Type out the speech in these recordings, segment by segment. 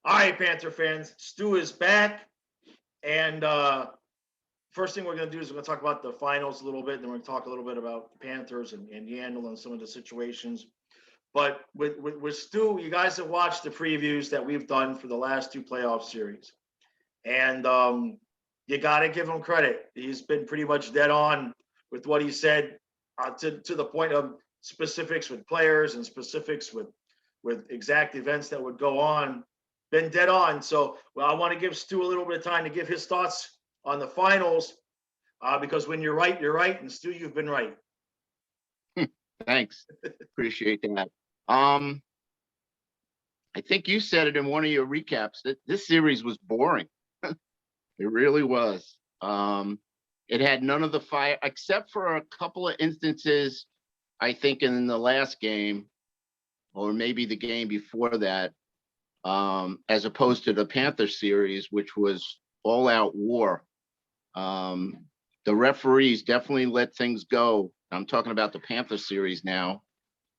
All right, Panther fans, Stu is back, and first thing we're going to do is we're going to talk about the finals a little bit, and then we're going to talk a little bit about the Panthers and Yandel and some of the situations. But with Stu, you guys have watched the previews that we've done for the last two playoff series, and you got to give him credit. He's been pretty much dead on with what he said, to the point of specifics with players and specifics with exact events that would go on. Been dead on. So, well, I want to give Stu a little bit of time to give his thoughts on the finals, because when you're right, you're right, and Stu, you've been right. Thanks. Appreciate that. I think you said it in one of your recaps that this series was boring. It really was. It had none of the fire, except for a couple of instances, I think in the last game, or maybe the game before that, as opposed to the Panther series, which was all out war. The referees definitely let things go. I'm talking about the Panther series now.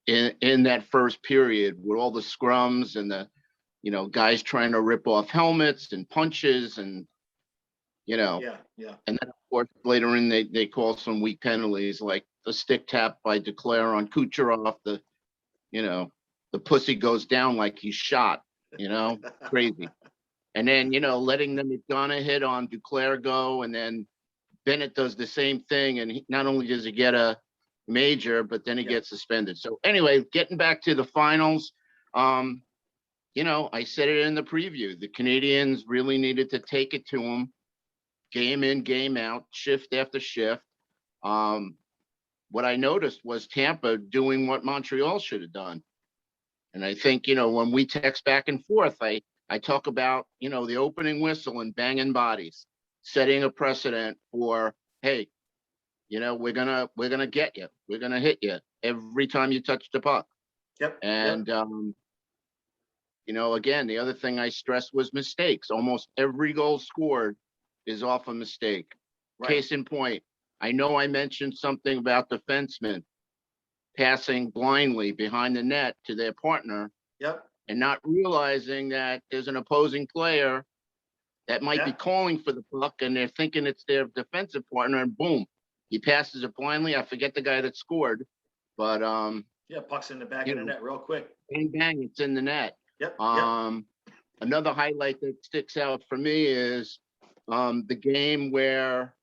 In that first period, with all the scrums and the, guys trying to rip off helmets and punches and, Yeah. and then of course later in they call some weak penalties like the stick tap by Declare on Kucherov, the pussy goes down like he's shot, crazy. And then, letting the McDonough hit on Duclair go, and then Bennett does the same thing. And not only does he get a major, but then he gets suspended. So anyway, getting back to the finals, I said it in the preview. The Canadians really needed to take it to them, game in, game out, shift after shift. What I noticed was Tampa doing what Montreal should have done. And I think, when we text back and forth, I talk about, the opening whistle and banging bodies, setting a precedent for, hey, we're gonna get you. We're gonna hit you every time you touch the puck. Yep. And again, the other thing I stressed was mistakes. Almost every goal scored is off a mistake. Right. Case in point, I know I mentioned something about defensemen passing blindly behind the net to their partner. Yep. And not realizing that there's an opposing player that might be calling for the puck, and they're thinking it's their defensive partner, and boom, he passes it blindly. I forget the guy that scored, but puck's in the back of the net real quick. Bang bang, it's in the net. Yep. Another highlight that sticks out for me is the game where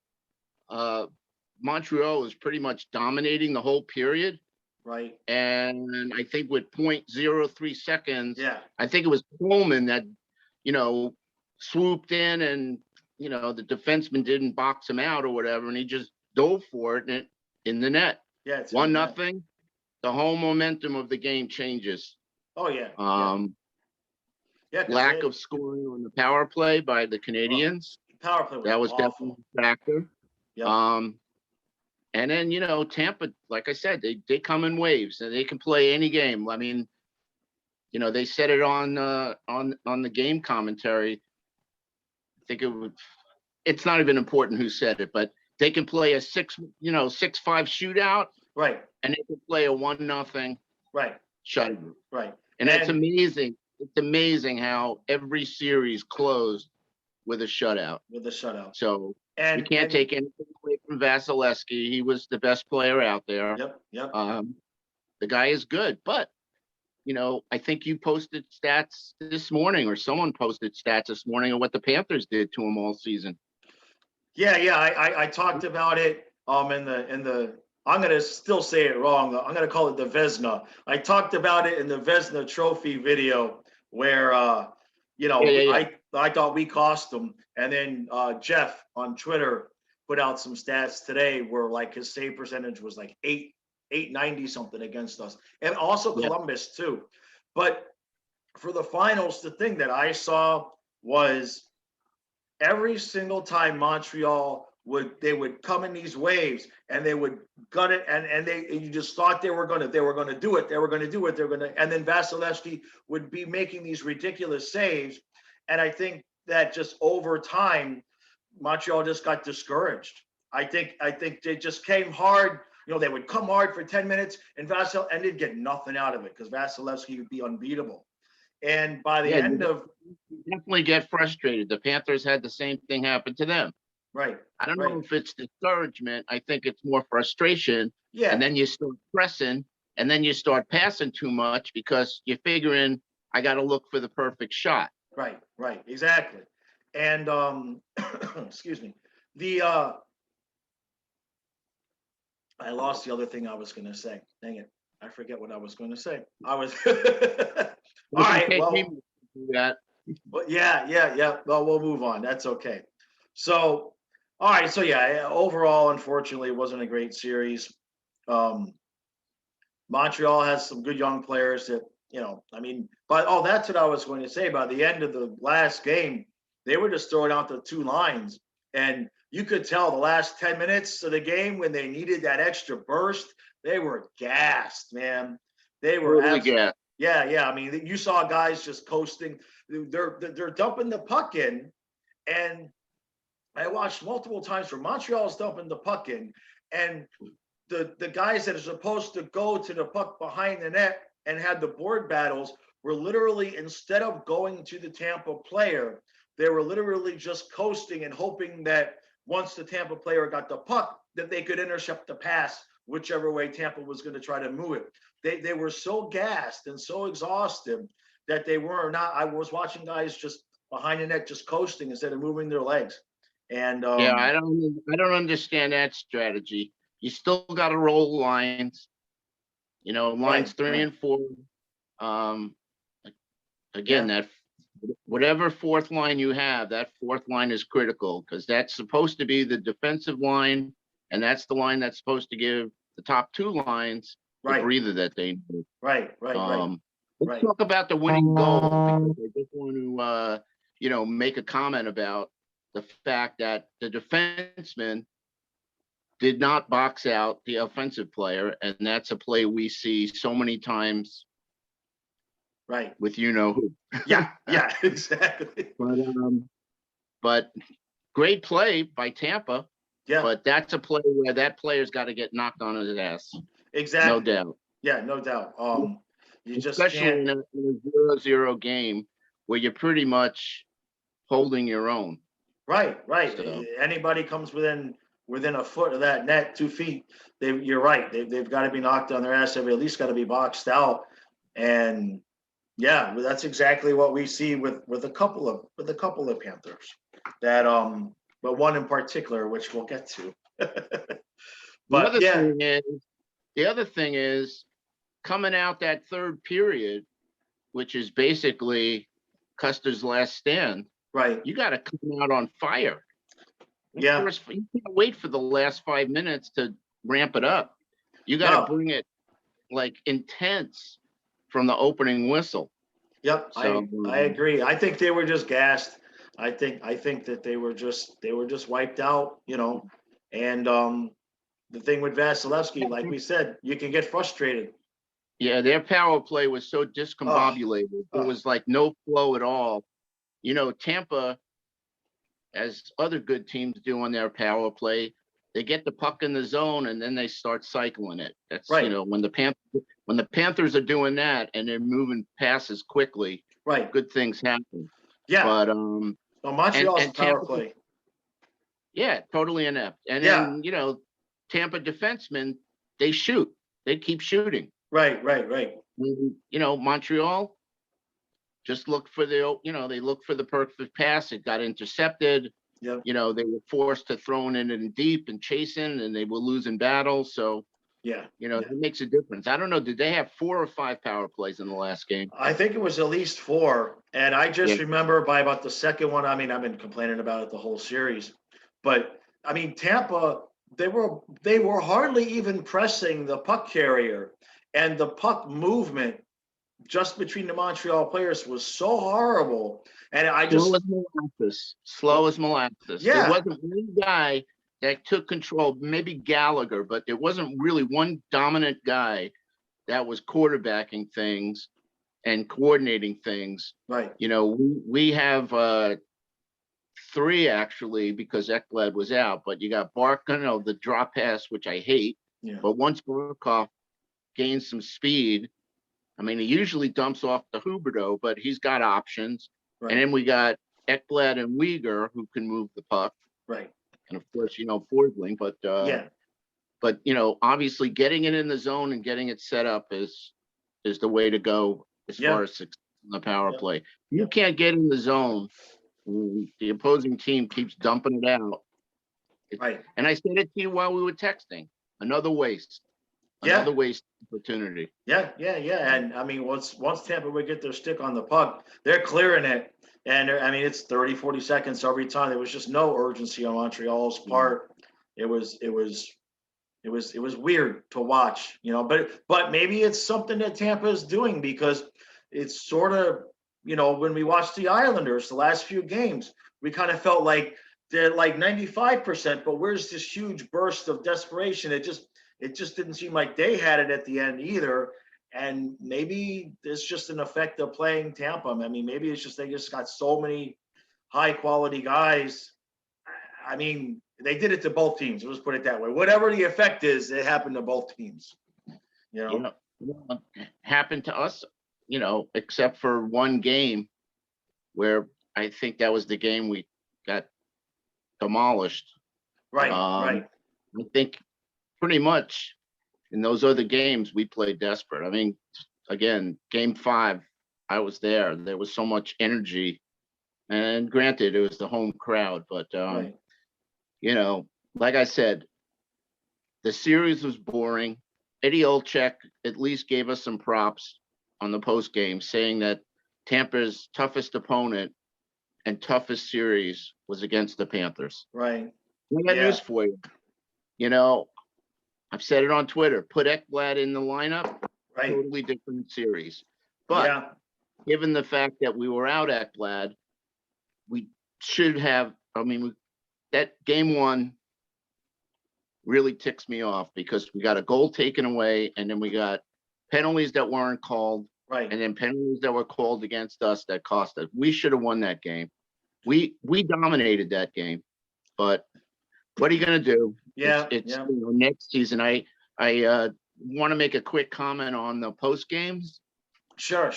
Montreal was pretty much dominating the whole period. Right. And I think with 0.03 seconds, I think it was Coleman that, swooped in, and, the defenseman didn't box him out or whatever, and he just dove for it, and it in the net. Yeah. 1-0. The whole momentum of the game changes. Oh, yeah. Lack of scoring on the power play by the Canadians. Power play was awful. Definitely a factor. Yep. And then, Tampa, like I said, they come in waves, and they can play any game. I mean, they said it on the game commentary. I think it's not even important who said it, but they can play a 6-5 shootout. Right. And they can play a 1-0 shutout. Right. And that's amazing. It's amazing how every series closed with a shutout. So you can't take anything away from Vasilevsky. He was the best player out there. Yep. The guy is good, but I think you posted stats this morning, or someone posted stats this morning, of what the Panthers did to him all season. Yeah. I talked about it in the I'm gonna still say it wrong. I'm gonna call it the Vezina. I talked about it in the Vezina Trophy video where I thought we cost them, and then Jeff on Twitter put out some stats today where like his save percentage was like 890 something against us, and also Columbus too. But for the finals, the thing that I saw was every single time Montreal would come in these waves, and they would gut it, and you just thought they were gonna do it, and then Vasilevsky would be making these ridiculous saves. And I think that just over time, Montreal just got discouraged. I think they just came hard. They would come hard for 10 minutes, and they'd get nothing out of it because Vasilevsky would be unbeatable. And by the Yeah, end of you definitely get frustrated. The Panthers had the same thing happen to them. right, I don't right, know if it's discouragement. I think it's more frustration. And yeah, then you start pressing, and then you start passing too much because you're figuring I got to look for the perfect shot. right, right, exactly. And excuse me, the I lost the other thing I was going to say. Dang it, I forget what I was going to say. I was all Doesn't right. take me Well, much to do that. yeah, yeah, yeah. Well, we'll move on. That's okay. So, all right. So yeah, overall, unfortunately, it wasn't a great series. Um, Montreal has some good young players that, I mean, but oh, that's what I was going to say. By the end of the last game, they were just throwing out the two lines. And you could tell the last 10 minutes of the game when they needed that extra burst, they were gassed, man. They were Totally absolutely, get. yeah, yeah. I mean, you saw guys just coasting. They're dumping the puck in, and I watched multiple times where Montreal's dumping the puck in, and the guys that are supposed to go to the puck behind the net and had the board battles were literally, instead of going to the Tampa player, they were literally just coasting and hoping that once the Tampa player got the puck, that they could intercept the pass whichever way Tampa was going to try to move it. They were so gassed and so exhausted that they were not. I was watching guys just behind the net just coasting instead of moving their legs. And Yeah, I don't understand that strategy. You still got to roll lines, right, lines three right, and four. Um, again, yeah, that whatever fourth line you have, that fourth line is critical because that's supposed to be the defensive line, and that's the line that's supposed to give the top two lines the right, breather that they need. right, right, right, Let's right. talk about the winning goal because I just want to, make a comment about the fact that the defenseman did not box out the offensive player, and that's a play we see so many times Right. with who. Yeah. Yeah. Exactly. But great play by Tampa. Yeah. But that's a play where that player's got to get knocked on his ass, no Exactly. doubt. Yeah. No doubt. You just Especially can't. in a 0-0 game where you're pretty much holding your own. Right. Right. So Anybody comes within a foot of that net, 2 feet. You're right. They've got to be knocked on their ass. They've at least got to be boxed out. And yeah, that's exactly what we see with a couple of Panthers. That but one in particular, which we'll get to. the But other yeah. thing is, the other thing is coming out that third period, which is basically Custer's last stand. Right. You got to come out on fire. Yeah. You can't wait for the last 5 minutes to ramp it up. You got to No. bring it like intense from the opening whistle. Yep, So I agree. I think they were just gassed. I think that they were just wiped out, And the thing with Vasilevsky, like we said, you can get frustrated. yeah, their power play was so Oh, discombobulated. There oh, was like no flow at all. Tampa, as other good teams do on their power play, they get the puck in the zone and then they start cycling it. That's right, when the Panthers are doing that and they're moving passes quickly, right. good things happen. Yeah. But So and Montreal's and power Tampa, play. yeah, totally inept. And Yeah. then Tampa defensemen, they shoot, they keep shooting. Right, right, right. Montreal just looked for they looked for the perfect pass. It got intercepted. Yep. They were forced to throwing it in deep and chasing, and they were losing battles. So, Yeah. it makes a difference. I don't know. Did they have 4 or 5 power plays in the last game? I think it was at least 4. And I Yeah. just remember by about the second one, I mean, I've been complaining about it the whole series. But I mean, Tampa, they were hardly even pressing the puck carrier. And the puck movement just between the Montreal players was so horrible. And I Slow just, as molasses. Slow as molasses. There yeah, wasn't one guy that took control, maybe Gallagher, but there wasn't really one dominant guy that was quarterbacking things and coordinating things. right. We have 3 actually because Ekblad was out, but you got Barkov, the drop pass, which I hate. Yeah. But once Barkov gains some speed, I mean, he usually dumps off to Huberdeau, but he's got options. Right. And then we got Ekblad and Uyghur who can move the puck. Right. And of course, Forsling, but obviously getting it in the zone and getting it set up is the way to go as far as success in the power play. You can't get in the zone. The opposing team keeps dumping it out. Right. And I said it to you while we were texting. Another waste. Another waste opportunity. Yeah. And I mean, once Tampa would get their stick on the puck, they're clearing it. And I mean, it's 30, 40 seconds every time. There was just no urgency on Montreal's part. It was weird to watch, but maybe it's something that Tampa is doing, because it's sort of, when we watched the Islanders the last few games, we kind of felt like they're like 95%, but where's this huge burst of desperation? It just didn't seem like they had it at the end either. And maybe it's just an effect of playing Tampa. I mean, maybe it's just they just got so many high quality guys. I mean, they did it to both teams. Let's put it that way. Whatever the effect is, it happened to both teams. Happened to us, except for one game where I think that was the game we got demolished. Right. I think pretty much in those other games we played desperate. I mean, again, game 5, I was there. There was so much energy, and granted, it was the home crowd, but like I said, the series was boring. Eddie Olczyk at least gave us some props on the post game, saying that Tampa's toughest opponent and toughest series was against the Panthers. Right. I got news for you. I've said it on Twitter. Put Ekblad in the lineup. Right. Totally different series. But given the fact that we were out Ekblad, we should have. I mean, that game 1 really ticks me off, because we got a goal taken away, and then we got penalties that weren't called, and then penalties that were called against us that cost us. We should have won that game. We dominated that game, but what are you going to do? It's next season. I want to make a quick comment on the post games. Sure.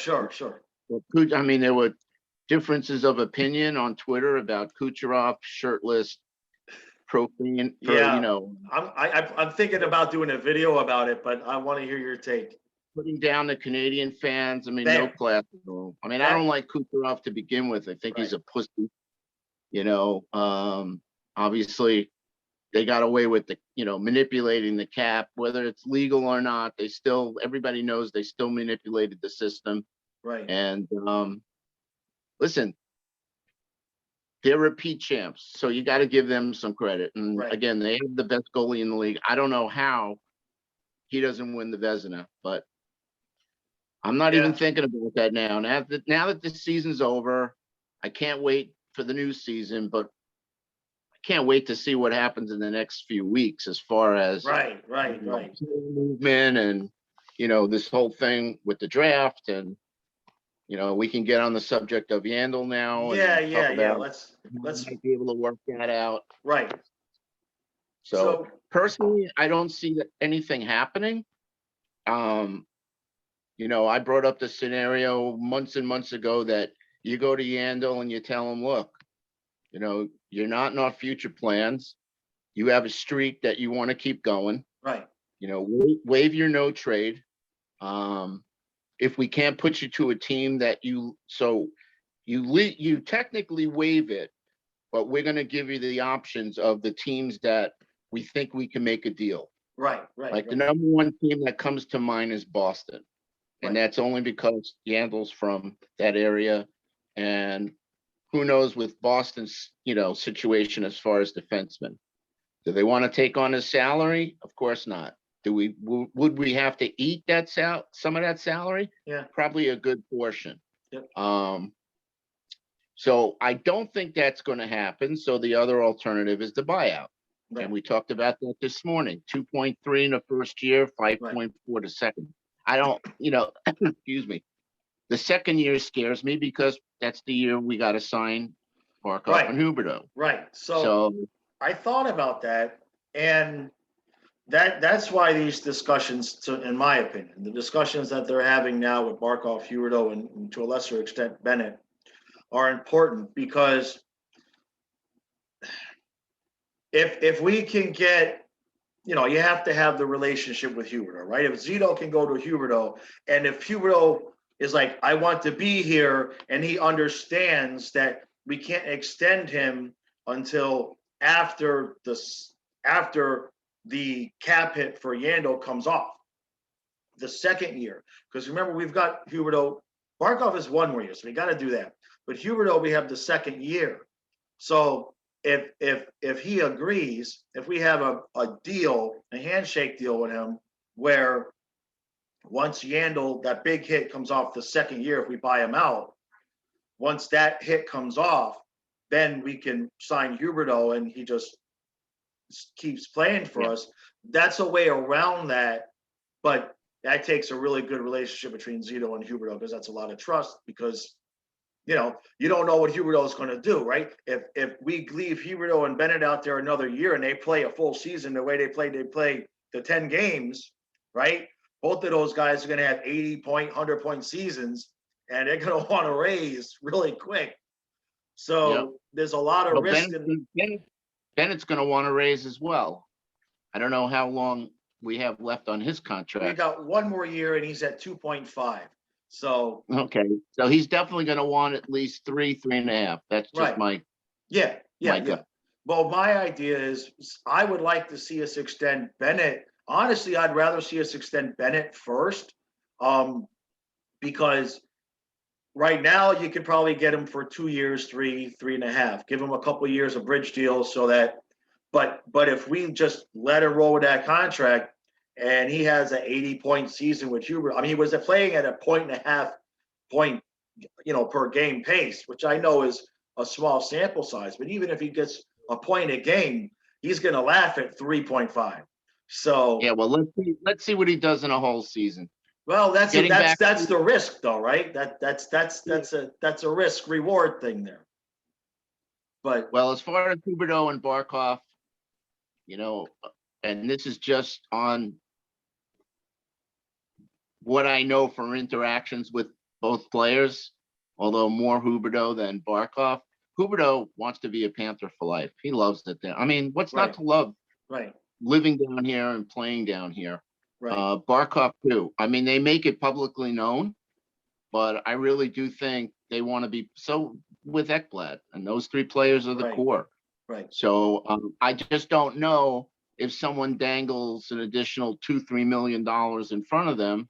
I mean, there were differences of opinion on Twitter about Kucherov shirtless, profane. I'm thinking about doing a video about it, but I want to hear your take. Putting down the Canadian fans. I mean, no class at all. I mean, I don't like Kucherov to begin with. I think he's a pussy. Obviously they got away with the, manipulating the cap, whether it's legal or not. Everybody knows they still manipulated the system. Right. And listen, they're repeat champs, so you got to give them some credit. And again, they have the best goalie in the league. I don't know how he doesn't win the Vezina, but I'm not even thinking about that now. Now that the season's over, I can't wait for the new season, but I can't wait to see what happens in the next few weeks as far as movement and this whole thing with the draft, and we can get on the subject of Yandel now. Let's be able to work that out. Right. So personally, I don't see anything happening. I brought up the scenario months and months ago that you go to Yandel and you tell him, look, you're not in our future plans. You have a streak that you want to keep going. Right. Waive your no trade. If we can't put you to a team that you technically waive it, but we're going to give you the options of the teams that we think we can make a deal. Right. The number one team that comes to mind is Boston. And that's only because Yandel's from that area. And who knows with Boston's, situation as far as defensemen. Do they want to take on his salary? Of course not. Would we have to eat some of that salary? Yeah. Probably a good portion. Yep. So I don't think that's going to happen. So the other alternative is the buyout. Right. And we talked about that this morning. 2.3 in the first year, 5.4 the second. I don't, excuse me. The second year scares me because that's the year we got to sign Barkov and Huberdeau. Right. So I thought about that, and that's why these discussions, in my opinion, the discussions that they're having now with Barkov, Huberdeau, and to a lesser extent Bennett, are important because if we can get, you have to have the relationship with Huberdeau, right? If Zito can go to Huberdeau, and if Huberdeau is like, I want to be here, and he understands that we can't extend him until after the cap hit for Yandel comes off the second year. Because remember, we've got Huberdeau. Barkov is 1 more year, so we got to do that. But Huberdeau, we have the second year. So if he agrees, if we have a deal, a handshake deal with him, where once Yandel, that big hit comes off the second year, if we buy him out, once that hit comes off, then we can sign Huberdeau and he just keeps playing for us. That's a way around that, but that takes a really good relationship between Zito and Huberdeau, because that's a lot of trust, because you don't know what Huberdeau is going to do, right? If we leave Huberdeau and Bennett out there another year and they play a full season the way they play the 10 games, right? Both of those guys are going to have 80-point, 100-point seasons, and they're going to want to raise really quick. So there's a lot of risk. Bennett's going to want to raise as well. I don't know how long we have left on his contract. We got 1 more year, and he's at 2.5. So okay, so he's definitely going to want at least 3.5. That's just right. my yeah. Well, my idea is I would like to see us extend Bennett. Honestly, I'd rather see us extend Bennett first, because right now you could probably get him for 2 years, 3.5. Give him a couple of years of bridge deal so that. But if we just let him roll with that contract, and he has an 80-point season with Hubert. I mean, he was playing at a 1.5 point, per game pace, which I know is a small sample size. But even if he gets a point a game, he's going to laugh at 3.5. So yeah, well, let's see what he does in a whole season. Well, that's the risk, though, right? That's a risk reward thing there. But well, as far as Huberdeau and Barkov, and this is just on what I know from interactions with both players, although more Huberdeau than Barkov. Huberdeau wants to be a Panther for life. He loves it there. I mean, what's not to love? Right. Living down here and playing down here. Right. Barkov too. I mean, they make it publicly known, but I really do think they want to be so with Ekblad, and those 3 players are the core. Right. So I just don't know if someone dangles an additional $2-3 million in front of them.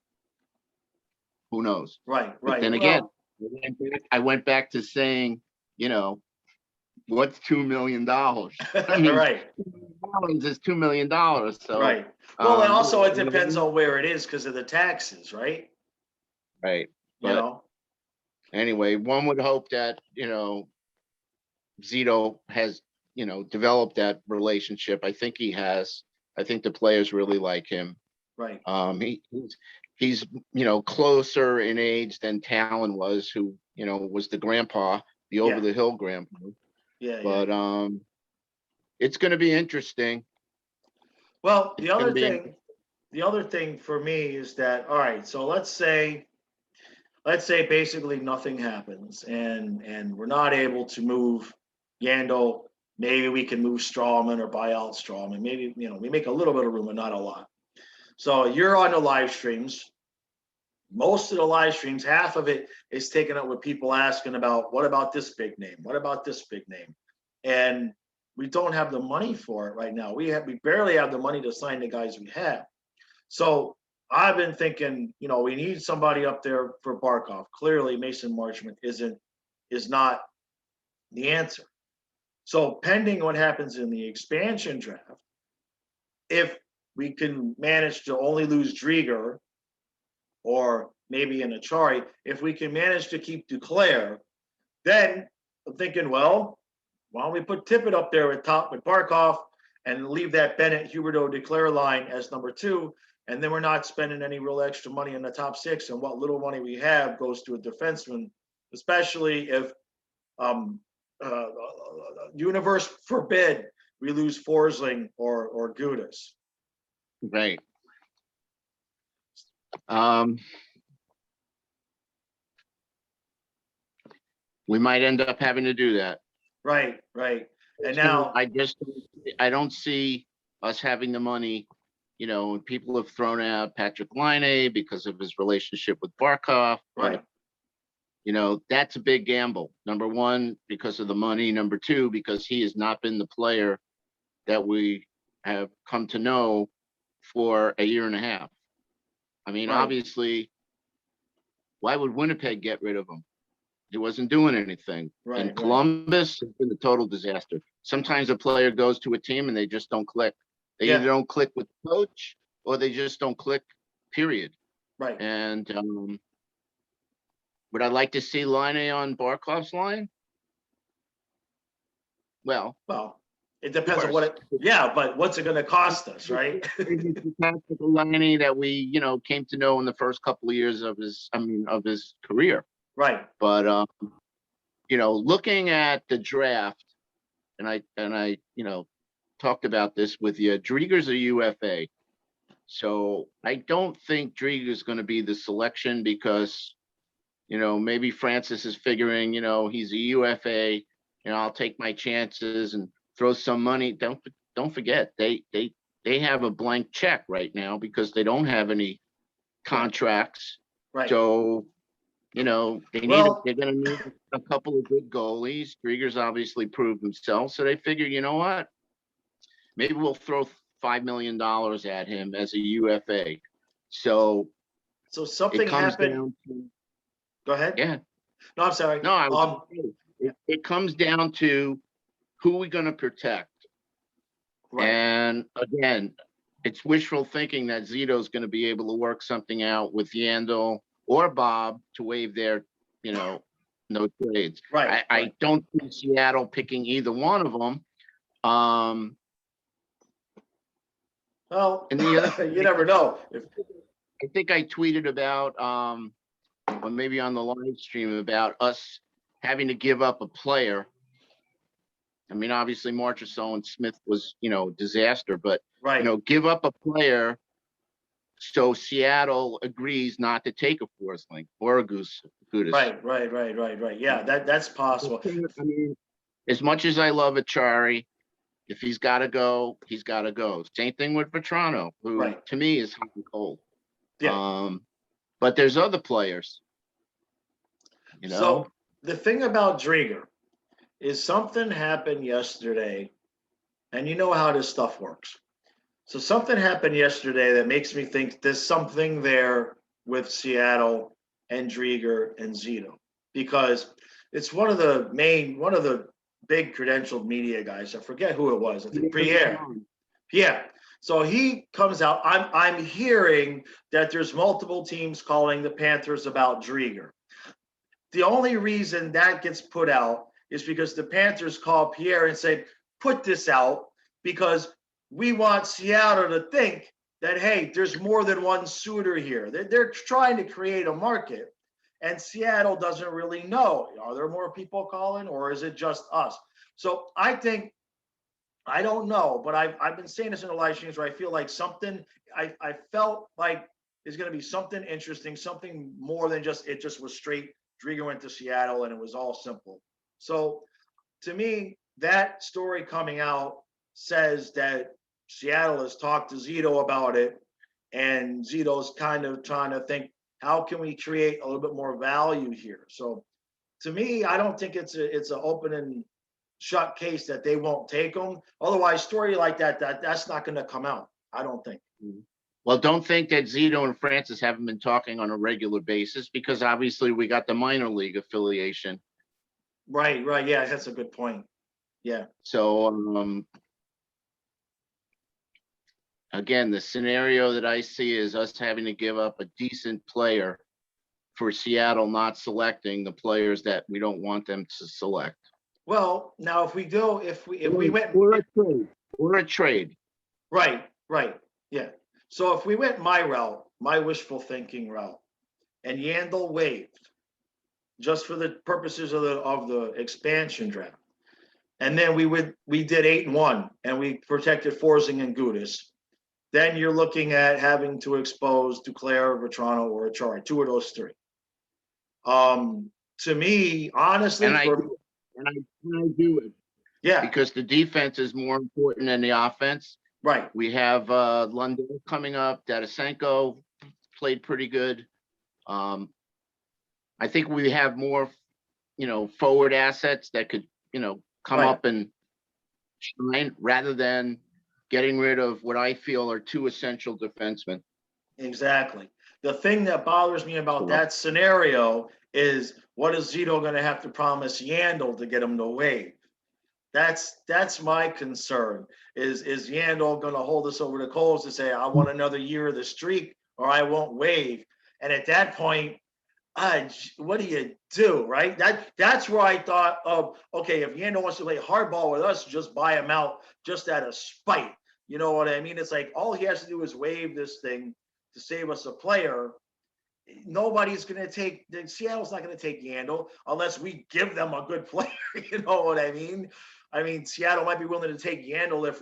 Who knows? Right. But then again, I went back to saying, what's $2 million? I mean, right. Is $2 million. So right. Well, and also it depends on where it is because of the taxes, right? Right. But anyway, one would hope that Zito has developed that relationship. I think he has. I think the players really like him. Right. He's closer in age than Talon was, who was the grandpa, the over the hill grandpa. Yeah. But it's going to be interesting. Well, the other thing for me is that, all right, so let's say basically nothing happens and we're not able to move Yandel. Maybe we can move Strawman or buy out Strawman. Maybe, we make a little bit of room, but not a lot. So you're on the live streams. Most of the live streams, half of it is taken up with people asking about, what about this big name? What about this big name? And we don't have the money for it right now. We barely have the money to sign the guys we have. So I've been thinking, we need somebody up there for Barkov. Clearly, Mason Marchment is not the answer. So pending what happens in the expansion draft, if we can manage to only lose Drieger or maybe an Achari, if we can manage to keep Duclair, then I'm thinking, well, why don't we put Tippett up there at top with Barkov and leave that Bennett, Huberdeau, Duclair line as number 2, and then we're not spending any real extra money in the top 6, and what little money we have goes to a defenseman, especially if universe forbid we lose Forsling or Gudas. Right. Um, we might end up having to do that. Right, right. And now, I don't see us having the money. You know, people have thrown out Patrick Laine because of his relationship with Barkov, but right, you know, that's a big gamble. Number one, because of the money. Number two, because he has not been the player that we have come to know for a year and a half. I mean, right, obviously, why would Winnipeg get rid of him? He wasn't doing anything. right, And right. Columbus has been a total disaster. Sometimes a player goes to a team and they just don't click. They either Yeah, don't click with the coach or they just don't click, period. right. And would I like to see Laine on Barkov's line? Well, Well, it of depends on course. yeah, but what's it going to cost us, right? It's the tactical Laine that we, you know, came to know in the first couple of years of his career. Right, But you know, looking at the draft, and I, you know, talked about this with you. Drieger's a UFA, so I don't think Drieger's going to be the selection because, you know, maybe Francis is figuring, you know, he's a UFA, you know, I'll take my chances and throw some money. Don't forget they have a blank check right now because they don't have any contracts. right. So, you know, they're going to need a couple of good goalies. Drieger's obviously proved himself, so they figured, you know what? Maybe we'll throw $5 million at him as a UFA. So So it something comes happened. down to, Go ahead. yeah. No, I'm sorry. No, it comes down to who we're going to protect. Right, And again, it's wishful thinking that Zito's going to be able to work something out with Yandel or Bob to waive their, you know, no trades. right. I don't see Seattle picking either one of them. Well, And the other, you never know. I think I tweeted about, or maybe on the live stream about us having to give up a player. I mean, obviously Marchessault and Smith was, you know, disaster, but Right. you know, give up a player so Seattle agrees not to take a fourth link or a Gudis. Right. Yeah, that's possible. I mean, as much as I love Achari, if he's got to go, he's got to go. Same thing with Vetrano, who to me is hot and cold. Yeah. But there's other players, you know. So the thing about Drieger is something happened yesterday, and you know how this stuff works. So something happened yesterday that makes me think there's something there with Seattle and Drieger and Zito, because it's one of the big credentialed media guys. I forget who it was. I think Pierre. Yeah. So he comes out. I'm hearing that there's multiple teams calling the Panthers about Drieger. The only reason that gets put out is because the Panthers call Pierre and say, put this out because we want Seattle to think that, hey, there's more than one suitor here. They're trying to create a market, and Seattle doesn't really know. Are there more people calling, or is it just us? So I don't know, but I've been saying this in the live streams where I feel like something, I felt like there's going to be something interesting, something more than just, it just was straight. Drieger went to Seattle and it was all simple. So to me, that story coming out says that Seattle has talked to Zito about it, and Zito's kind of trying to think, how can we create a little bit more value here? So to me, I don't think it's an open and shut case that they won't take them. Otherwise, story like that's not going to come out, I don't think. Well, don't think that Zito and Francis haven't been talking on a regular basis, because obviously we got the minor league affiliation. Right. Yeah, that's a good point. Yeah. So again, the scenario that I see is us having to give up a decent player for Seattle not selecting the players that we don't want them to select. Well, now if we went or a trade. Right. Yeah. So if we went my route, my wishful thinking route, and Yandel waived just for the purposes of the expansion draft, and then we did 8-1 and we protected Forsing and Gudis, then you're looking at having to expose Duclair, Vetrano, or Achari, two of those three. To me, honestly, And I do it yeah, because the defense is more important than the offense. right, We have Lundell coming up. Datasenko played pretty good. I think we have more, forward assets that could, come right. up and shine rather than getting rid of what I feel are two essential defensemen. Exactly. The thing that bothers me about that scenario is, what is Zito going to have to promise Yandel to get him to waive? That's my concern. Is Yandel going to hold us over the coals to say, I want another year of the streak, or I won't waive? And at that point, what do you do, right? That's where I thought of, okay, if Yandel wants to play hardball with us, just buy him out just out of spite. You know what I mean? It's like all he has to do is waive this thing to save us a player. Nobody's going to take, Seattle's not going to take Yandel unless we give them a good player. You know what I mean? I mean, Seattle might be willing to take Yandel if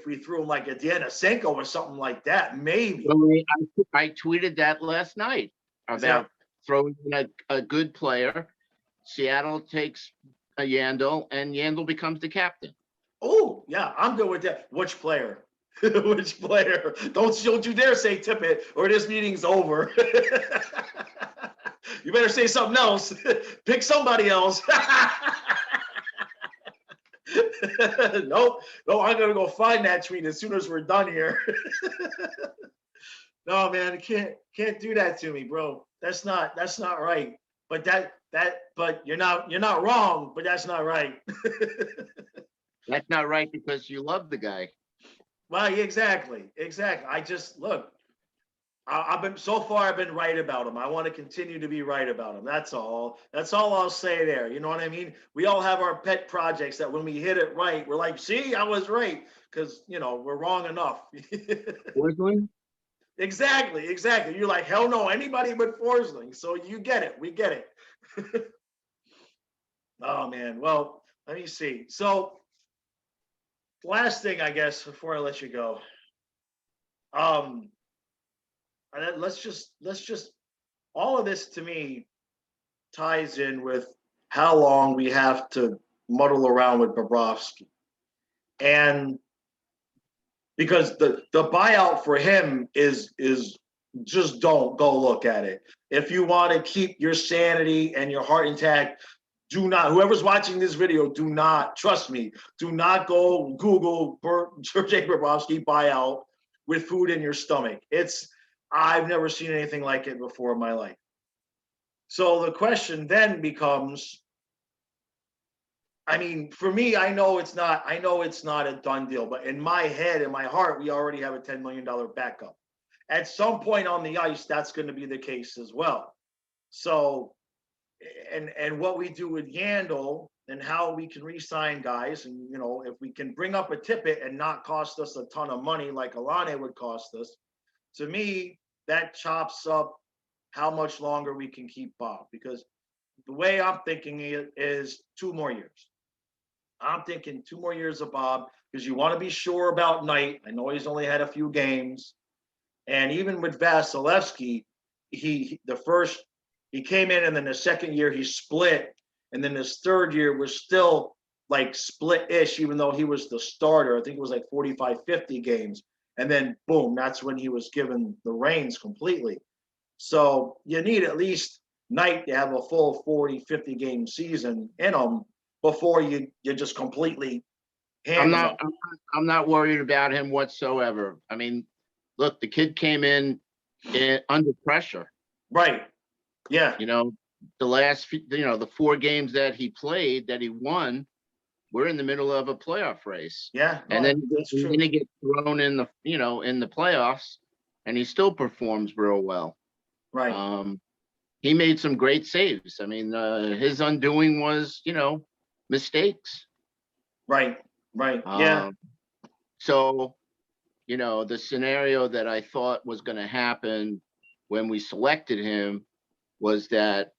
we threw him like a Danisenko or something like that, maybe. Well, I tweeted that last night about throwing in a good player. Seattle takes a Yandel, and Yandel becomes the captain. Oh, yeah, I'm good with that. Which player? Which player? Don't you dare say Tippett, or this meeting's over. You better say something else. Pick somebody else. Nope. No, I'm gonna go find that tweet as soon as we're done here. No, man, can't do that to me, bro. That's not right. But but you're not wrong, but that's not right. That's not right because you love the guy. Well, yeah, exactly. I just look. I've been right about him. I want to continue to be right about him. That's all. That's all I'll say there. You know what I mean? We all have our pet projects that when we hit it right, we're like, see, I was right, because we're wrong enough. Forsling? Exactly. You're like, hell no, anybody but Forsling. So you get it. We get it. Oh man. Well, let me see. So last thing, I guess, before I let you go. Let's just all of this to me ties in with how long we have to muddle around with Bobrovsky. And because the buyout for him is just don't go look at it. If you want to keep your sanity and your heart intact, do not, whoever's watching this video, do not, trust me, do not go Google Sergei Bobrovsky buyout with food in your stomach. I've never seen anything like it before in my life. So the question then becomes, I mean, for me, I know it's not a done deal, but in my head, in my heart, we already have a $10 million backup. At some point on the ice, that's going to be the case as well. So, and what we do with Yandel and how we can re-sign guys, and if we can bring up a Tippett and not cost us a ton of money like Alane would cost us, to me, that chops up how much longer we can keep Bob, because the way I'm thinking it is 2 more years. I'm thinking 2 more years of Bob, because you want to be sure about Knight. I know he's only had a few games. And even with Vasilevsky, he came in, and then the second year he split. And then his third year was still like split-ish, even though he was the starter. I think it was like 45, 50 games. And then boom, that's when he was given the reins completely. So you need at least Knight to have a full 40, 50 game season in him before you just completely hand him. I'm not worried about him whatsoever. I mean, look, the kid came in under pressure. Right. Yeah. The last the 4 games that he played that he won, we're in the middle of a playoff race. Yeah. And then he gets thrown in the in the playoffs, and he still performs real well. Right. He made some great saves. I mean, his undoing was, mistakes. Right. Yeah. So, the scenario that I thought was going to happen when we selected him was that,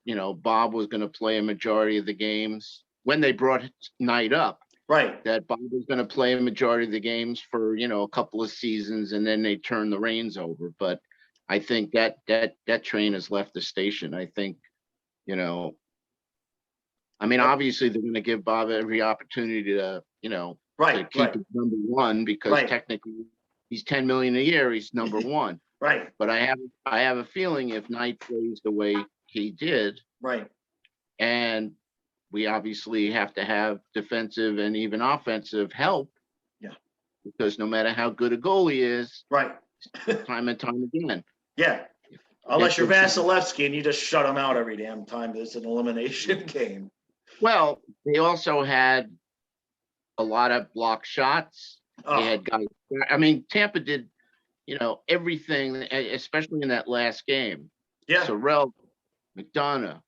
Bob was going to play a majority of the games when they brought Knight up. Right. that Bob was going to play a majority of the games for, a couple of seasons, and then they turn the reins over. But I think that train has left the station. I think, Yep. obviously they're going to give Bob every opportunity to, to Right. keep Right. it number one, because Right. technically he's 10 million a year. He's number one. Right. But I have a feeling if Knight plays the way he did, Right. and we obviously have to have defensive and even offensive help. Yeah. Because no matter how good a goalie is, Right. time and time again. Yeah. Unless you're Vasilevsky and you just shut him out every damn time. It's an elimination game. Well, they also had a lot of block shots. Oh. They had guys. Tampa did, everything, especially in that last game. Yeah. Sorrell, McDonough.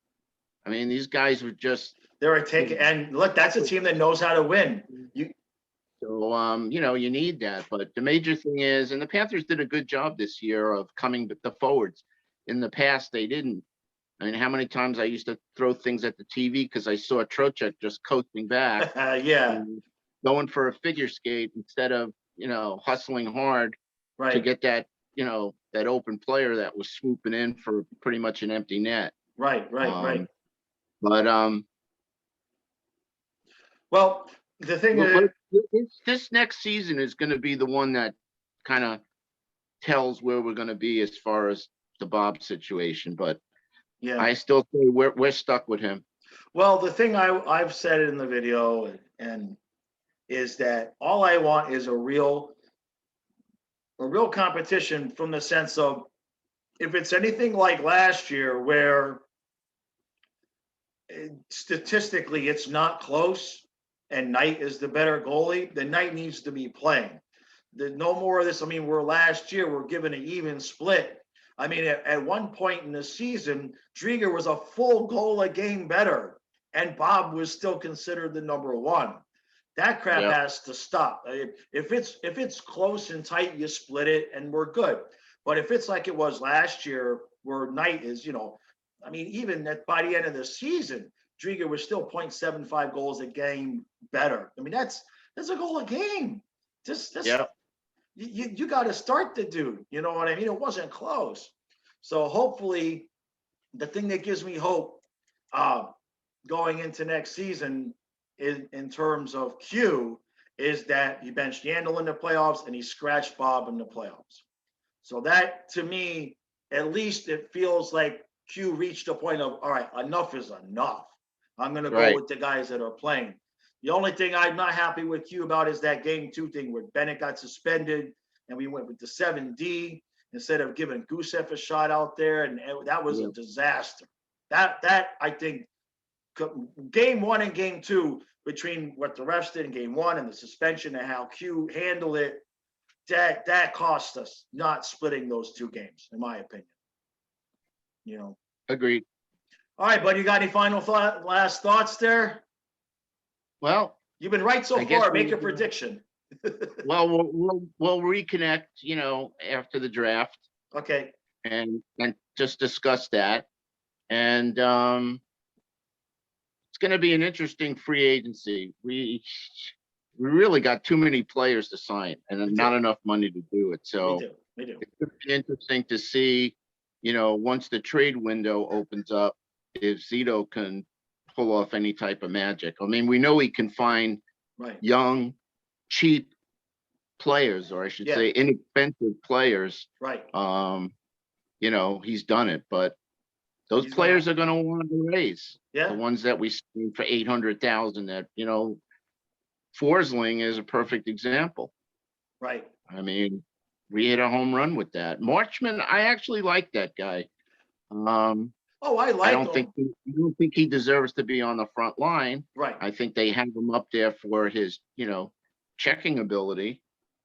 These guys were just. They were taking, and look, that's a team that knows how to win. So, you need that. But the major thing is, and the Panthers did a good job this year of coming with the forwards. In the past, they didn't. How many times I used to throw things at the TV because I saw Trocheck just coasting back. Yeah. Going for a figure skate instead of, hustling hard to get that, that open player that was swooping in for pretty much an empty net. Right. But well, the thing is, this next season is going to be the one that kind of tells where we're going to be as far as the Bob situation. But yeah, I still say we're stuck with him. Well, the thing I've said it in the video and is that all I want is a real competition, from the sense of, if it's anything like last year where statistically it's not close and Knight is the better goalie, then Knight needs to be playing. There's no more of this. We're last year, we're given an even split. At one point in the season, Drieger was a full goal a game better, and Bob was still considered the number one. That crap has to stop. If it's close and tight, you split it and we're good. But if it's like it was last year, where Knight is, even by the end of the season, Drieger was still 0.75 goals a game better. That's a goal a game. You got to start the dude. You know what I mean? It wasn't close. So hopefully, the thing that gives me hope going into next season in terms of Q is that he benched Yandel in the playoffs and he scratched Bob in the playoffs. So that, to me, at least it feels like Q reached a point of, all right, enough is enough. I'm going to go with the guys that are playing. The only thing I'm not happy with Q about is that game 2 thing where Bennett got suspended and we went with the 7D instead of giving Gusev a shot out there. And that was a disaster. That I think, game 1 and game 2, between what the refs did in game 1 and the suspension and how Q handled it, that cost us not splitting those 2 games, in my opinion. Agreed. All right, bud, you got any last thoughts there? Well, you've been right so far. Make a prediction. Well, we'll reconnect, after the draft. Okay. And just discuss that. And it's going to be an interesting free agency. We really got too many players to sign and not enough money to do it. So we do. It's going to be interesting to see, once the trade window opens up, if Zito can pull off any type of magic. We know he can find young, cheap players, or I should say inexpensive players. Right. He's done it, but those players are going to want to raise. Yeah. The ones that we seen for 800,000 that, Forsling is a perfect example. Right. We hit a home run with that. Marchman, I actually like that guy. I don't think he deserves to be on the front line. Right. I think they have him up there for his, checking ability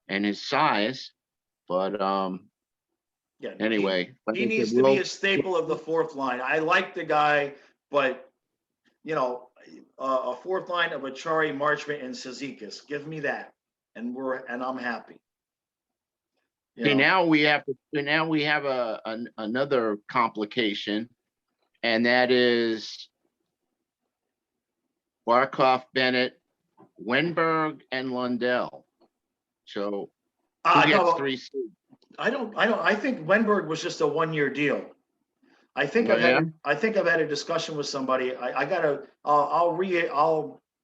and his size. But anyway, he needs to be a staple of the fourth line. I like the guy, but a fourth line of Achari, Marchman, and Cizikas. Give me that, and I'm happy. Now we have another complication, and that is Barkov, Bennett, Wenberg and Lundell. So I who gets know. 3 seats? I think Wenberg was just a 1-year deal. I think Oh, I've had a discussion with somebody. I gotta, I'll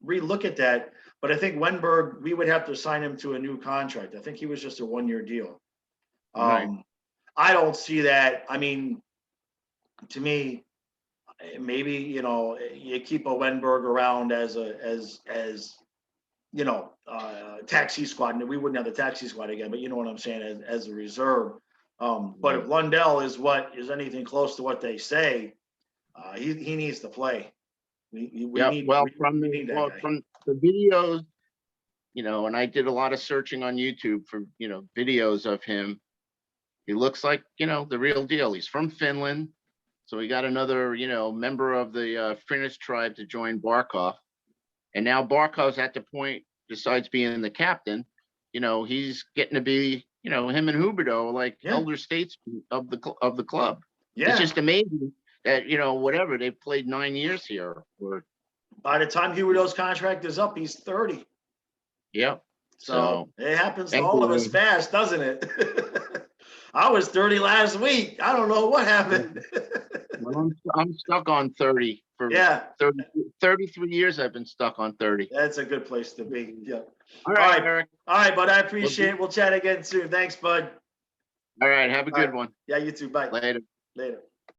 re-look at that. But I think Wenberg, we would have to sign him to a new contract. I think he was just a 1-year deal. Right. I don't see that. I mean, to me, maybe, you keep a Wenberg around as taxi squad. And we wouldn't have the taxi squad again, but you know what I'm saying, as a reserve. But if Lundell is anything close to what they say, he needs to play. We need that guy. From the videos, and I did a lot of searching on YouTube for, videos of him. He looks like, the real deal. He's from Finland. So we got another, member of the Finnish tribe to join Barkov. And now Barkov's at the point, besides being the captain, he's getting to be, him and Huberdeau, like elder statesmen of the club. Yeah. It's just amazing that, whatever, they've played 9 years here. Or by the time Huberdeau's contract is up, he's 30. Yeah. So it happens to all of us fast, doesn't it? I was 30 last week. I don't know what happened. Well, I'm stuck on 30 for 33 years. I've been stuck on 30. That's a good place to be. Yeah. All right, Eric. All right, bud. I appreciate it. We'll chat again soon. Thanks, bud. All right. Have a good one. Yeah, you too. Bye. Later. Later.